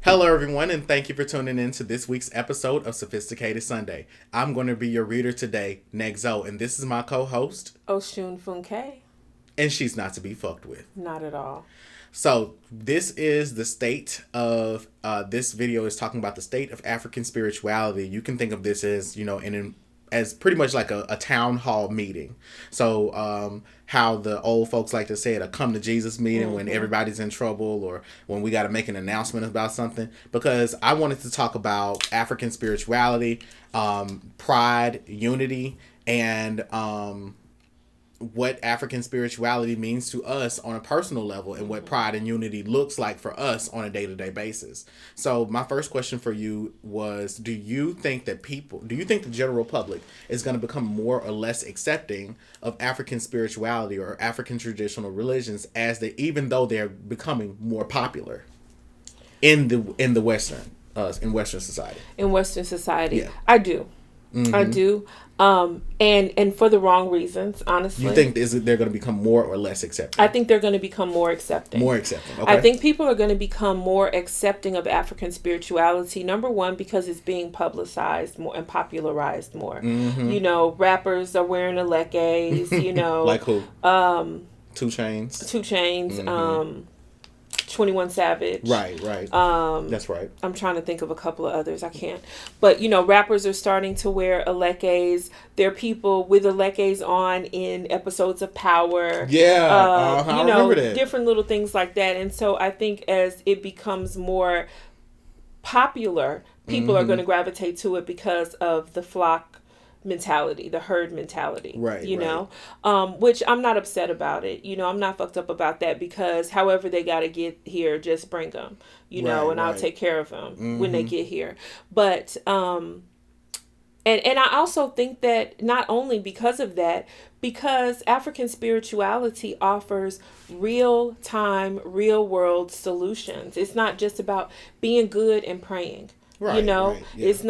Hello, everyone, and thank you for tuning in to this week's episode of Sophisticated Sunday. I'm going to be your reader today, Nexo, and this is my co-host, Osun Funke. And she's not to be fucked with. Not at all. So, this is the state of, this video is talking about the state of African spirituality. You can think of this as, as pretty much like a town hall meeting. So, how the old folks like to say it, a come to Jesus meeting when everybody's in trouble or when we got to make an announcement about something. Because I wanted to talk about African spirituality, pride, unity, and what African spirituality means to us on a personal level and what pride and unity looks like for us on a day-to-day basis. So my first question for you was, do you think the general public is going to become more or less accepting of African spirituality or African traditional religions even though they're becoming more popular in Western society? In Western society, yeah. I do. Mm-hmm. I do. And for the wrong reasons, honestly. You think they're going to become more or less accepting? I think they're going to become more accepting. More accepting, okay. I think people are going to become more accepting of African spirituality. Number one, because it's being publicized more and popularized more. Mm-hmm. Rappers are wearing alekes, Like who? 2 Chainz. 2 Chainz, mm-hmm. 21 Savage. Right. That's right. I'm trying to think of a couple of others. I can't. But, rappers are starting to wear alekes. There are people with alekes on in episodes of Power. Yeah. I remember that. Different little things like that. And so I think as it becomes more popular, people are going to gravitate to it because of the flock mentality, the herd mentality, right? Which I'm not upset about it. I'm not fucked up about that because however they got to get here, just bring them, I'll take care of them when they get here. But, and I also think that not only because of that, because African spirituality offers real time, real world solutions. It's not just about being good and praying. Right, yeah. It's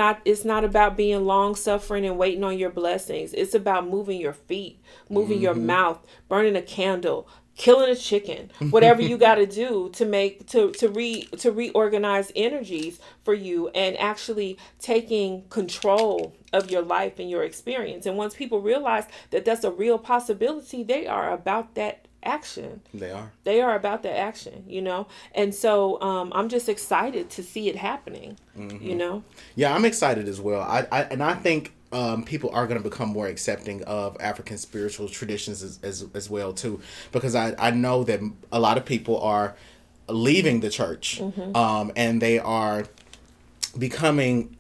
not about being long suffering and waiting on your blessings. It's about moving your feet, moving your mouth, burning a candle, killing a chicken, whatever you got to do to reorganize energies for you and actually taking control of your life and your experience. And once people realize that that's a real possibility, they are about that action. They are about that action, and so I'm just excited to see it happening. Yeah, I'm excited as well. I think people are going to become more accepting of African spiritual traditions as well too, because I know that a lot of people are leaving the church and they are becoming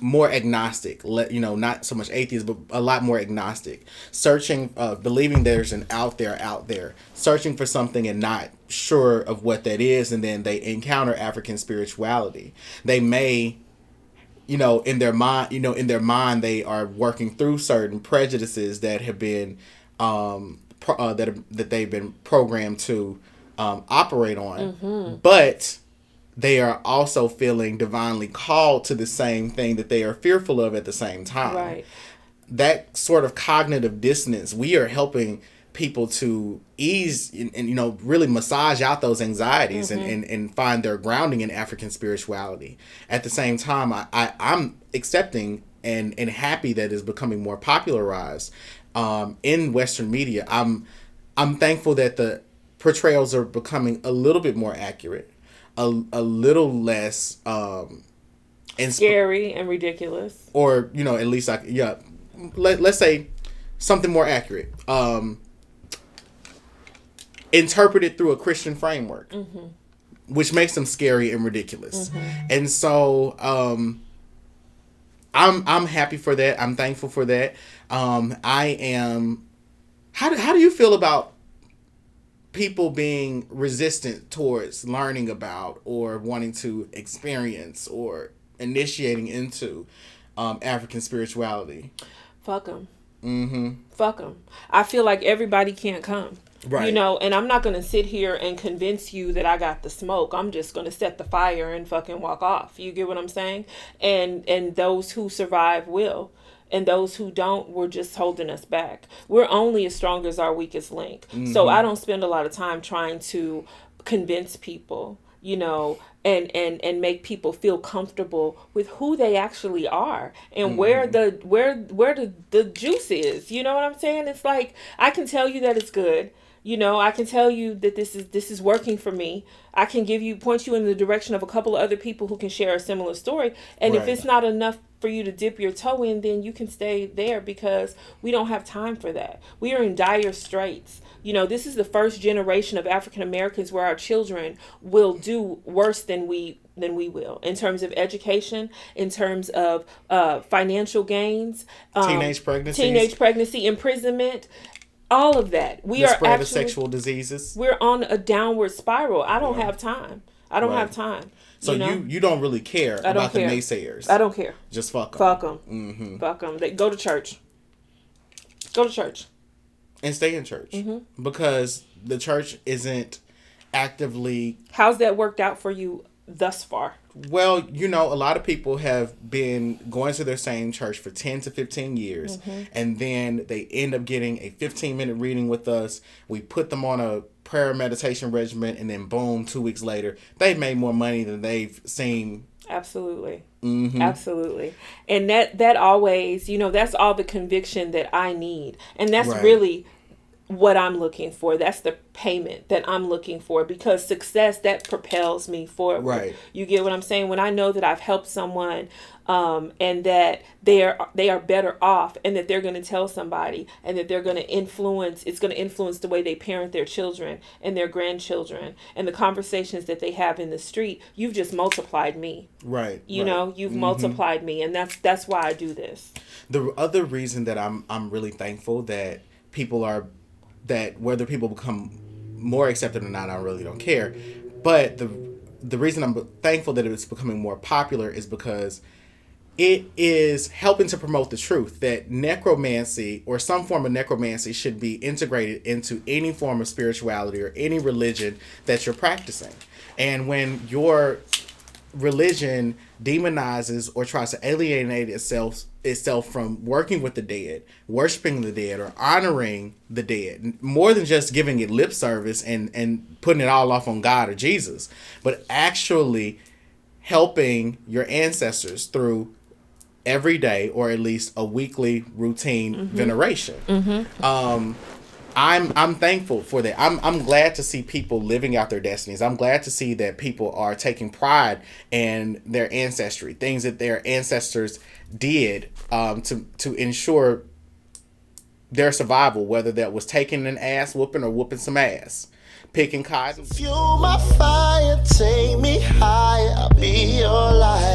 more agnostic, not so much atheist, but a lot more agnostic, searching, believing there's an out there, searching for something and not sure of what that is, and then they encounter African spirituality. They may, in their mind, they are working through certain prejudices that have been that they've been programmed to operate on, but they are also feeling divinely called to the same thing that they are fearful of at the same time. Right. That sort of cognitive dissonance, we are helping people to ease and really massage out those anxieties and find their grounding in African spirituality. At the same time, I'm accepting and happy that it's becoming more popularized in Western media. I'm thankful that the portrayals are becoming a little bit more accurate. A little less scary and ridiculous, or at least let's say something more accurate, interpreted through a Christian framework, which makes them scary and ridiculous. And so I'm happy for that. I'm thankful for that. I am. How do you feel about people being resistant towards learning about or wanting to experience or initiating into African spirituality? Fuck them. Fuck them. I feel like everybody can't come. Right. And I'm not going to sit here and convince you that I got the smoke. I'm just going to set the fire and fucking walk off. You get what I'm saying? And those who survive will. And those who don't, we're just holding us back. We're only as strong as our weakest link. So I don't spend a lot of time trying to convince people, and make people feel comfortable with who they actually are and where the juice is. You know what I'm saying? It's like, I can tell you that it's good. I can tell you that this is working for me. I can point you in the direction of a couple of other people who can share a similar story. And if it's not enough for you to dip your toe in, then you can stay there, because we don't have time for that. We are in dire straits. This is the first generation of African Americans where our children will do worse than we will, in terms of education, in terms of financial gains, teenage pregnancy, imprisonment. All of that. The spread of sexual diseases. We're on a downward spiral. I don't have time. I don't have time. So you don't really care about the naysayers. I don't care. Just fuck them. Fuck them. Mm-hmm. Fuck them. They go to church. Go to church. And stay in church. Mm-hmm. Because the church isn't actively... How's that worked out for you thus far? Well, a lot of people have been going to their same church for 10 to 15 years. Mm-hmm. And then they end up getting a 15-minute reading with us. We put them on a prayer meditation regimen. And then boom, 2 weeks later, they've made more money than they've seen. Absolutely. Mm-hmm. Absolutely. And that always, that's all the conviction that I need. And that's really what I'm looking for. That's the payment that I'm looking for, because success, that propels me forward. Right. You get what I'm saying? When I know that I've helped someone, and that they are better off, and that they're going to tell somebody, and that they're going to influence, it's going to influence the way they parent their children and their grandchildren and the conversations that they have in the street, you've just multiplied me. Right. You've multiplied me, and that's why I do this. The other reason that I'm really thankful that that whether people become more accepted or not, I really don't care. But the reason I'm thankful that it's becoming more popular is because it is helping to promote the truth that necromancy, or some form of necromancy, should be integrated into any form of spirituality or any religion that you're practicing. And when your religion demonizes or tries to alienate itself from working with the dead, worshiping the dead, or honoring the dead, more than just giving it lip service and putting it all off on God or Jesus, but actually helping your ancestors through every day, or at least a weekly routine veneration. Mm-hmm. I'm thankful for that. I'm glad to see people living out their destinies. I'm glad to see that people are taking pride in their ancestry, things that their ancestors did to ensure their survival, whether that was taking an ass whooping or whooping some ass, picking cotton. Fuel my fire, take me higher, I'll be your light.